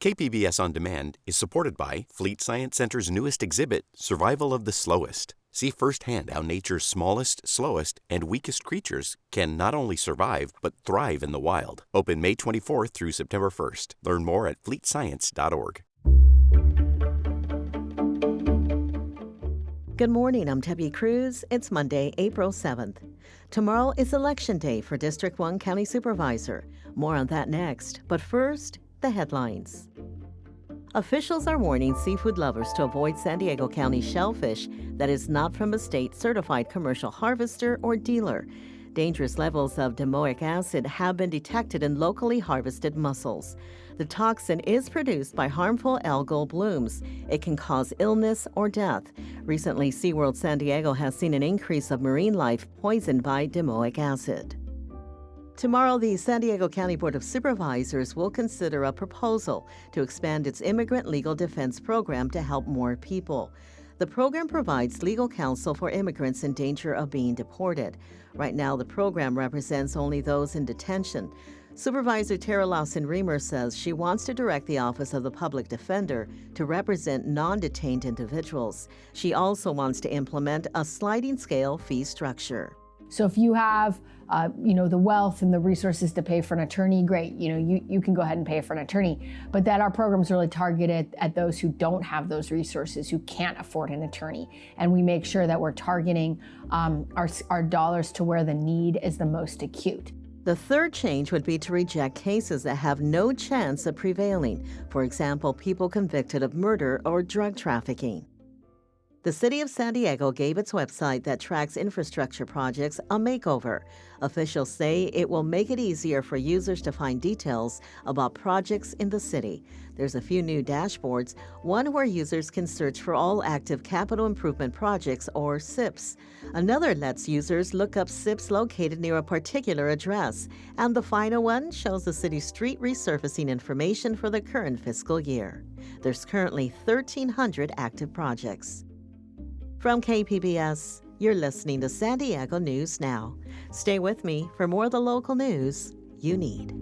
KPBS On Demand is supported by Fleet Science Center's newest exhibit, Survival of the Slowest. See firsthand how nature's smallest, slowest, and weakest creatures can not only survive, but thrive in the wild. Open May 24th through September 1st. Learn more at fleetscience.org. Good morning, I'm Debbie Cruz. It's Monday, April 7th. Tomorrow is Election Day for District 1 County Supervisor. More on that next, but first, the headlines. Officials are warning seafood lovers to avoid San Diego County shellfish that is not from a state-certified commercial harvester or dealer. Dangerous levels of domoic acid have been detected in locally harvested mussels. The toxin is produced by harmful algal blooms. It can cause illness or death. Recently, SeaWorld San Diego has seen an increase of marine life poisoned by domoic acid. Tomorrow, the San Diego County Board of Supervisors will consider a proposal to expand its immigrant legal defense program to help more people. The program provides legal counsel for immigrants in danger of being deported. Right now, the program represents only those in detention. Supervisor Tara Lawson-Remer says she wants to direct the Office of the Public Defender to represent non-detained individuals. She also wants to implement a sliding scale fee structure. So if you have, the wealth and the resources to pay for an attorney, great. You can go ahead and pay for an attorney. But that our program is really targeted at those who don't have those resources, who can't afford an attorney. And we make sure that we're targeting our dollars to where the need is the most acute. The third change would be to reject cases that have no chance of prevailing. For example, people convicted of murder or drug trafficking. The City of San Diego gave its website that tracks infrastructure projects a makeover. Officials say it will make it easier for users to find details about projects in the city. There's a few new dashboards, one where users can search for all active capital improvement projects or CIPs. Another lets users look up CIPs located near a particular address. And the final one shows the city's street resurfacing information for the current fiscal year. There's currently 1,300 active projects. From KPBS, you're listening to San Diego News Now. Stay with me for more of the local news you need.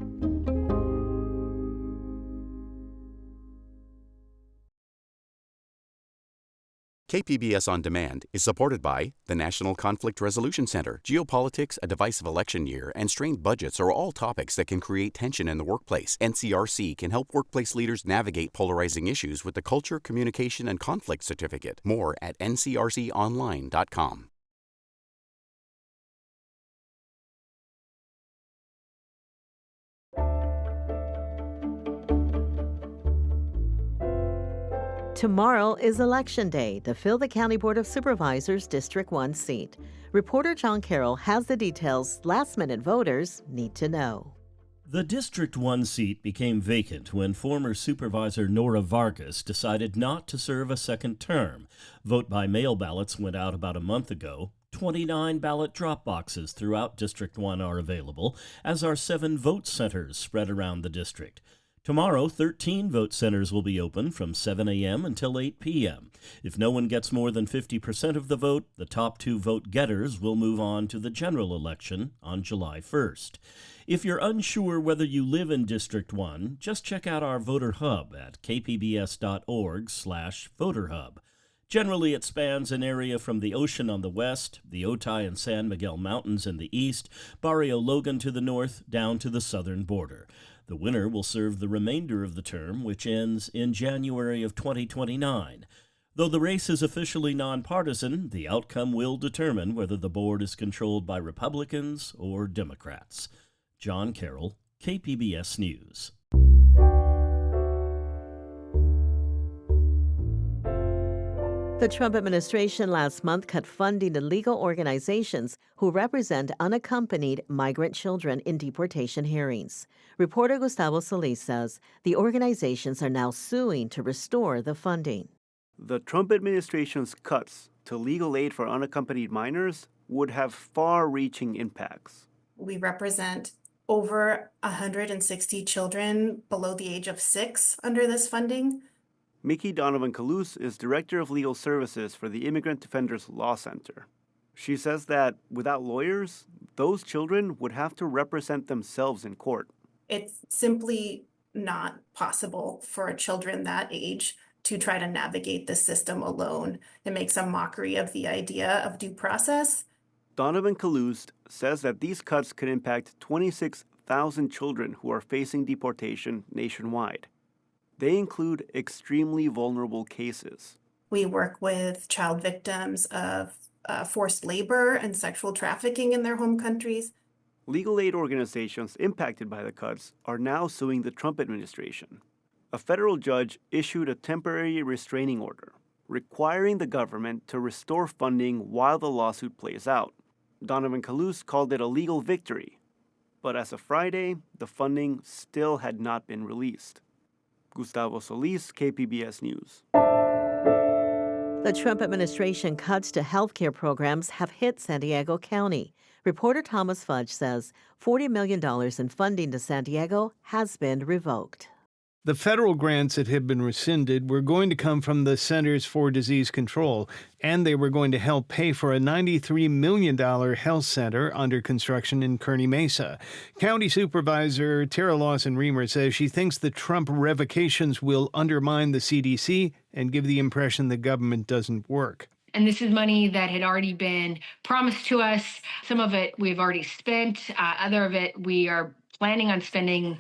KPBS On Demand is supported by the National Conflict Resolution Center. Geopolitics, a divisive election year, and strained budgets are all topics that can create tension in the workplace. NCRC can help workplace leaders navigate polarizing issues with the Culture, Communication, and Conflict Certificate. More at ncrconline.com. Tomorrow is Election Day to fill the County Board of Supervisors District 1 seat. Reporter John Carroll has the details last-minute voters need to know. The District 1 seat became vacant when former Supervisor Nora Vargas decided not to serve a second term. Vote-by-mail ballots went out about a month ago. 29 ballot drop boxes throughout District 1 are available, as are 7 vote centers spread around the district. Tomorrow, 13 vote centers will be open from 7 a.m. until 8 p.m. If no one gets more than 50% of the vote, the top 2 vote getters will move on to the general election on July 1st. If you're unsure whether you live in District 1, just check out our voter hub at kpbs.org/voterhub. Generally, it spans an area from the ocean on the west, the Otay and San Miguel Mountains in the east, Barrio Logan to the north, down to the southern border. The winner will serve the remainder of the term, which ends in January of 2029. Though the race is officially nonpartisan, the outcome will determine whether the board is controlled by Republicans or Democrats. John Carroll, KPBS News. The Trump administration last month cut funding to legal organizations who represent unaccompanied migrant children in deportation hearings. Reporter Gustavo Solis says the organizations are now suing to restore the funding. The Trump administration's cuts to legal aid for unaccompanied minors would have far-reaching impacts. We represent over 160 children below the age of 6 under this funding. Mickey Donovan-Calous is Director of Legal Services for the Immigrant Defenders Law Center. She says that without lawyers, those children would have to represent themselves in court. It's simply not possible for children that age to try to navigate the system alone. It makes a mockery of the idea of due process. Donovan Caluste says that these cuts could impact 26,000 children who are facing deportation nationwide. They include extremely vulnerable cases. We work with child victims of forced labor and sexual trafficking in their home countries. Legal aid organizations impacted by the cuts are now suing the Trump administration. A federal judge issued a temporary restraining order, requiring the government to restore funding while the lawsuit plays out. Donovan Caluste called it a legal victory, but as of Friday, the funding still had not been released. Gustavo Solis, KPBS News. The Trump administration cuts to health care programs have hit San Diego County. Reporter Thomas Fudge says $40 million in funding to San Diego has been revoked. The federal grants that had been rescinded were going to come from the Centers for Disease Control, and they were going to help pay for a $93 million health center under construction in Kearny Mesa. County Supervisor Tara Lawson-Remer says she thinks the Trump revocations will undermine the CDC and give the impression the government doesn't work. And this is money that had already been promised to us. Some of it we've already spent. Other of it we are planning on spending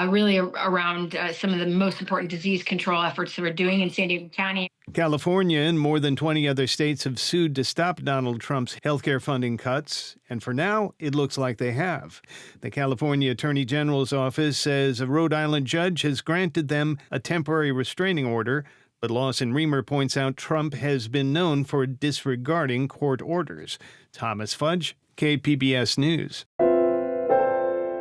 really around some of the most important disease control efforts that we're doing in San Diego County. California and more than 20 other states have sued to stop Donald Trump's healthcare funding cuts, and for now, it looks like they have. The California Attorney General's office says a Rhode Island judge has granted them a temporary restraining order, but Lawson-Remer points out Trump has been known for disregarding court orders. Thomas Fudge, KPBS News.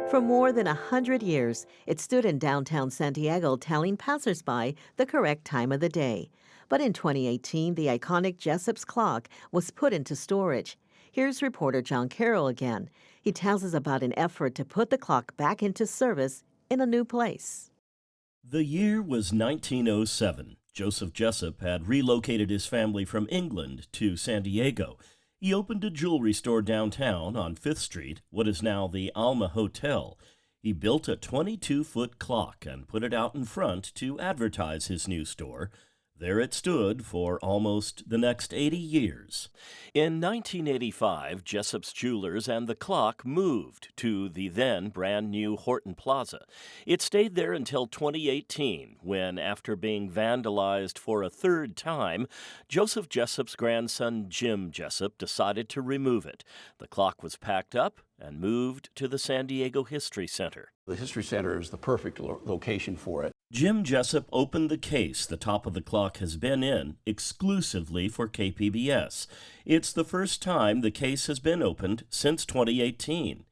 For more than 100 years, it stood in downtown San Diego telling passersby the correct time of the day. But in 2018, the iconic Jessup's clock was put into storage. Here's reporter John Carroll again. He tells us about an effort to put the clock back into service in a new place. The year was 1907. Joseph Jessup had relocated his family from England to San Diego. He opened a jewelry store downtown on 5th Street, what is now the Alma Hotel. He built a 22-foot clock and put it out in front to advertise his new store. There it stood for almost the next 80 years. In 1985, Jessup's Jewelers and the clock moved to the then brand-new Horton Plaza. It stayed there until 2018, when, after being vandalized for a third time, Joseph Jessup's grandson Jim Jessup decided to remove it. The clock was packed up and moved to the San Diego History Center. The History Center is the perfect location for it. Jim Jessup opened the case the top of the clock has been in exclusively for KPBS. It's the first time the case has been opened since 2018.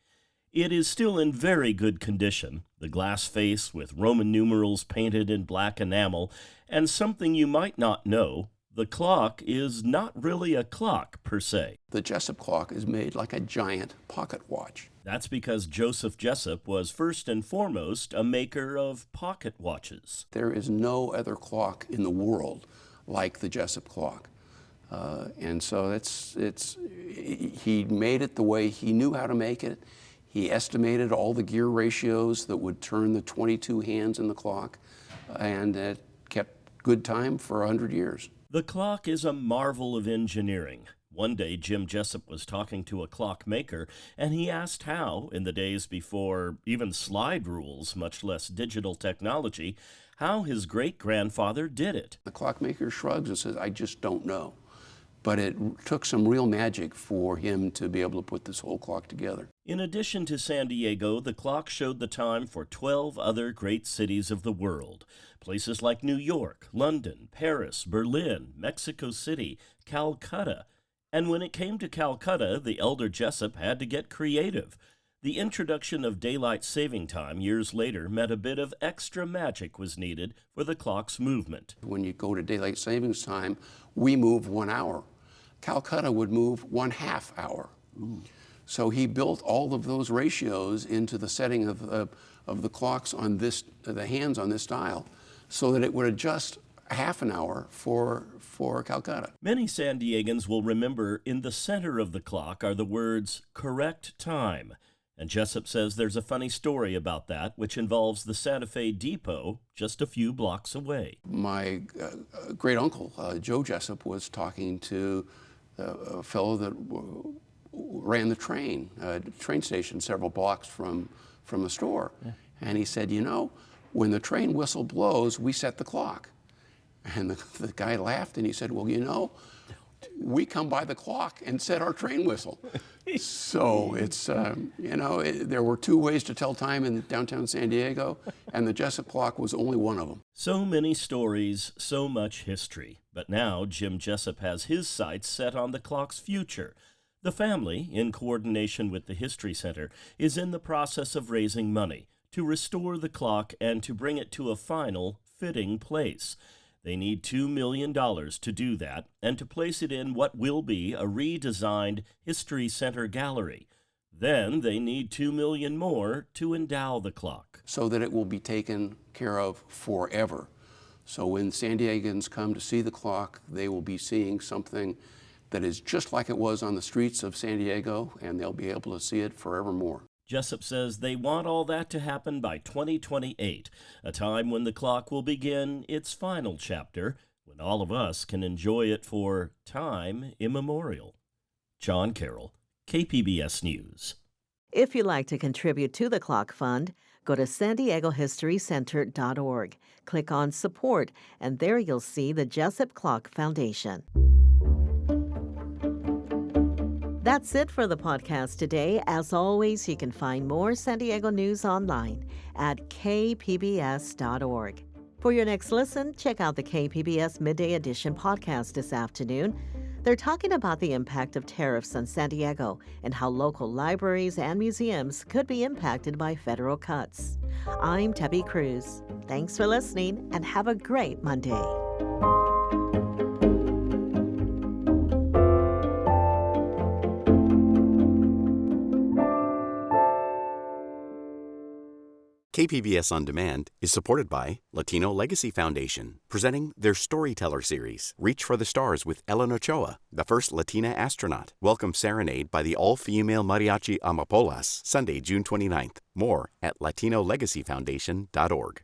It is still in very good condition, the glass face with Roman numerals painted in black enamel, and something you might not know, the clock is not really a clock per se. The Jessup clock is made like a giant pocket watch. That's because Joseph Jessup was first and foremost a maker of pocket watches. There is no other clock in the world like the Jessup clock. And so he made it the way he knew how to make it. He estimated all the gear ratios that would turn the 22 hands in the clock, and it kept good time for 100 years. The clock is a marvel of engineering. One day, Jim Jessup was talking to a clockmaker, and he asked how, in the days before even slide rules, much less digital technology, how his great-grandfather did it. The clockmaker shrugs and says, "I just don't know." But it took some real magic for him to be able to put this whole clock together. In addition to San Diego, the clock showed the time for 12 other great cities of the world. Places like New York, London, Paris, Berlin, Mexico City, Calcutta. And when it came to Calcutta, the elder Jessup had to get creative. The introduction of daylight saving time years later meant a bit of extra magic was needed for the clock's movement. When you go to daylight savings time, we move 1 hour. Calcutta would move 1/2 hour. Ooh. So he built all of those ratios into the setting of the clocks on this, the hands on this dial, so that it would adjust half an hour for Calcutta. Many San Diegans will remember in the center of the clock are the words correct time. And Jessup says there's a funny story about that, which involves the Santa Fe Depot just a few blocks away. My great-uncle, Joe Jessup, was talking to a fellow that ran the train station several blocks from the store. Yeah. And he said, you know, when the train whistle blows, we set the clock. And the guy laughed and he said, well, you know, we come by the clock and set our train whistle. So it's, you know, there were two ways to tell time in downtown San Diego, and the Jessup clock was only one of them. So many stories, so much history. But now Jim Jessup has his sights set on the clock's future. The family, in coordination with the History Center, is in the process of raising money to restore the clock and to bring it to a final, fitting place. They need $2 million to do that and to place it in what will be a redesigned History Center gallery. Then they need $2 million more to endow the clock. So that it will be taken care of forever. So when San Diegans come to see the clock, they will be seeing something that is just like it was on the streets of San Diego, and they'll be able to see it forevermore. Jessup says they want all that to happen by 2028, a time when the clock will begin its final chapter, when all of us can enjoy it for time immemorial. John Carroll, KPBS News. If you'd like to contribute to the Clock Fund, go to SanDiegoHistoryCenter.org. Click on Support, and there you'll see the Jessup Clock Foundation. That's it for the podcast today. As always, you can find more San Diego news online at kpbs.org. For your next listen, check out the KPBS Midday Edition podcast this afternoon. They're talking about the impact of tariffs on San Diego and how local libraries and museums could be impacted by federal cuts. I'm Debbie Cruz. Thanks for listening and have a great Monday. KPBS On Demand is supported by Latino Legacy Foundation, presenting their Storyteller series, Reach for the Stars with Ellen Ochoa, the first Latina astronaut. Welcome Serenade by the all-female mariachi Amapolas, Sunday, June 29th. More at LatinoLegacyFoundation.org.